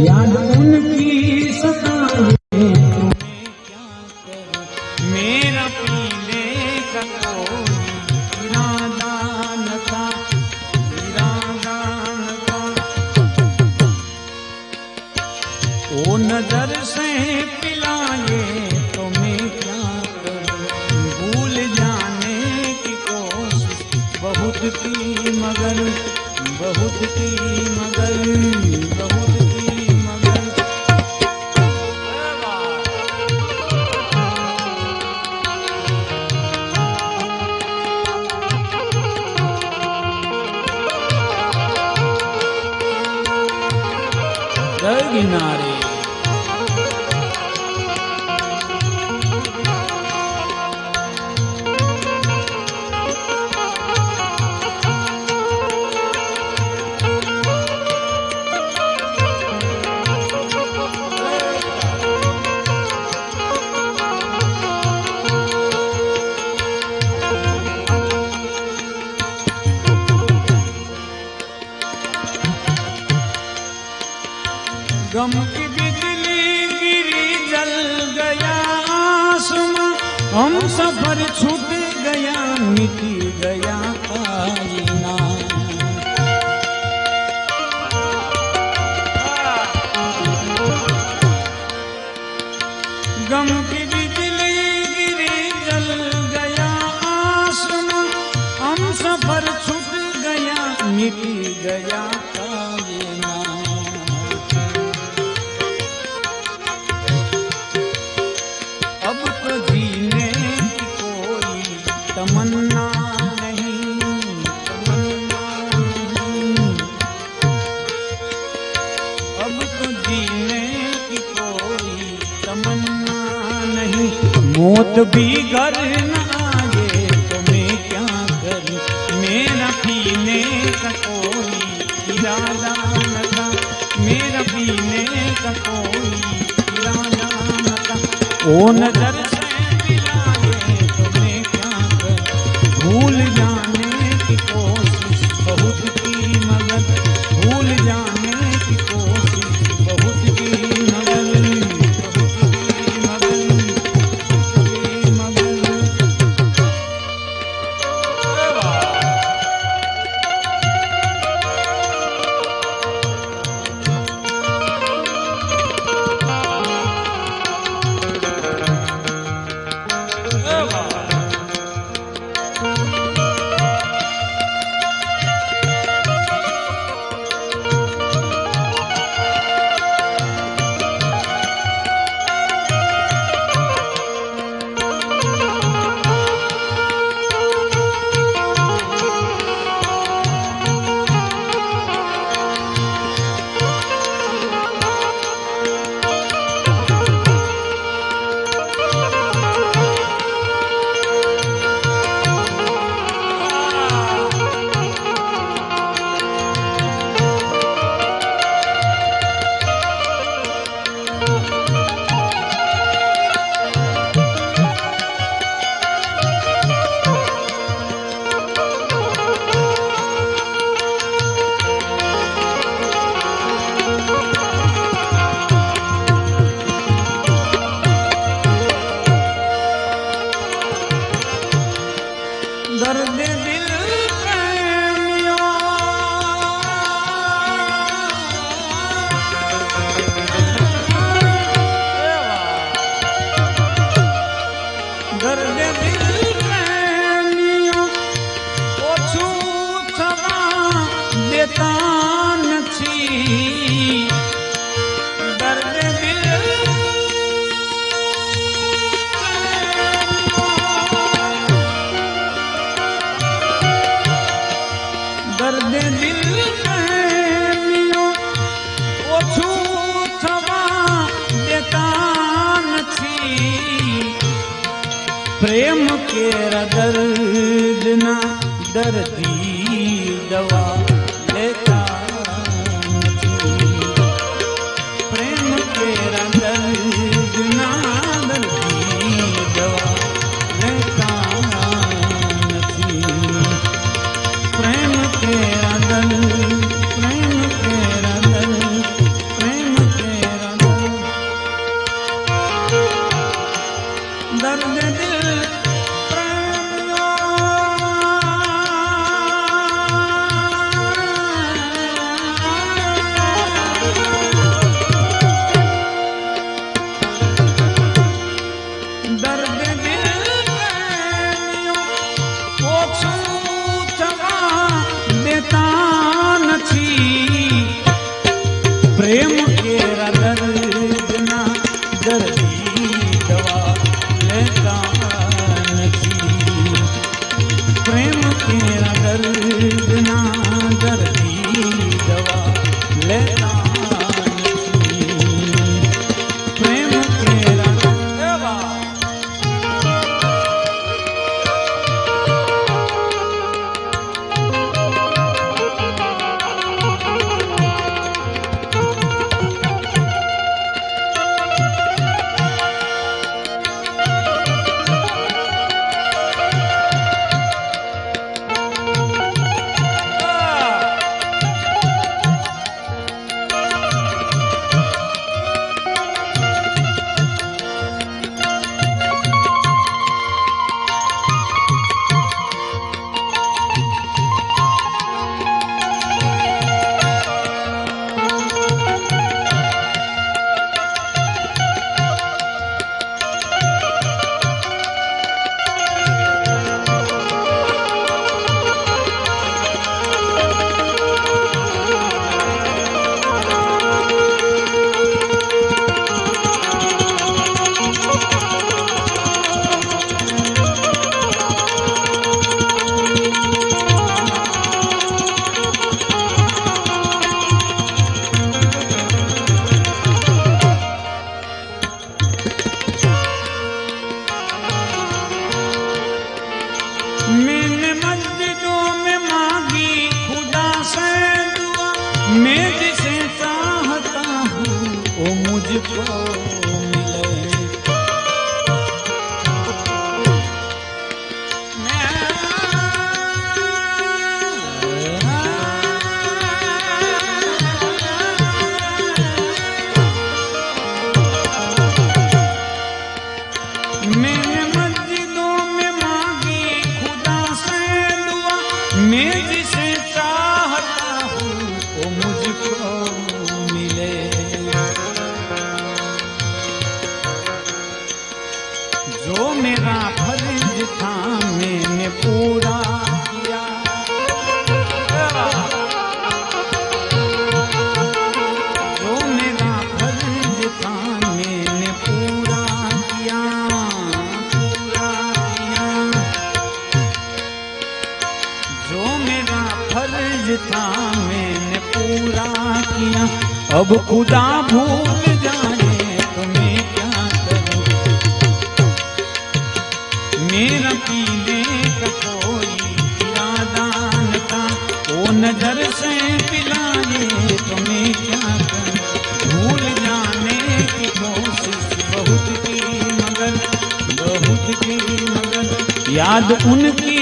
याद उनकी सताए मेरा पीने का कोई इरादा न था, इरादा न था। ओ नजर से पिलाए तो मैं क्या करूं, भूल जाने की कोशिश बहुत की मगर, बहुत की मगर, बहुत की मगर। जय गिनारे गम की बिजली गिरी जल गया आसमां, हम सफर छूट गया मिट गया आईना। गम की बिजली गिरी जल गया आसमां, हम सफर छूट गया मिट गया आईना। अब तो जीने की कोई तमन्ना नहीं, तमन्ना नहीं। अब तो जीने की कोई तमन्ना नहीं। मौत भी घर न आए तो मैं क्या करूं, मेरा पीने का कोई इरादा न था, मेरा पीने का कोई इरादा न था। ओ नजर से मिलाए तो मैं क्या करूं, भूल जाने की कोशिश बहुत की मगर, भूल जाने की कोशिश बहुत की मगर, बहुत की मगर, बहुत की दर्द दिल प्रेमियों, दर्द दिल प्रेमियों ओછું થવા દેતા નથી। દર્દ દિલ દર્દ દિલ પ્રેમીઓ ઓછું થવા દેતા નથી। પ્રેમ કેરા દર્દના દર્દી દવા લેતા નથી। પ્રેમ કેરા દર્દના દર્દી दर्द दिल प्रेम केरा दर्द ना दर्दी दवा लेता नहीं प्रेम केरा दर्द ना दर्दी दवा लेता नहीं प्रेम केरा दवा मैंने मस्जिदों में मांगी खुदा से दुआ मैं जिसे चाहता हूँ वो मुझको मिले मैंने मस्जिदों में मांगी मैं जिसे चाहता हूँ वो मुझको मिले जो मेरा फर्ज था मैंने पूरा किया जो मेरा फर्ज था मैंने पूरा किया जो मेरा फर्ज था मैंने पूरा किया अब खुदा भूल जाए तो मैं क्या करूं मेरा पीने का कोई इरादा न था वो नजर से पिलाए तो मैं क्या करूं भूल जाने की कोशिश बहुत की मगर याद उनकी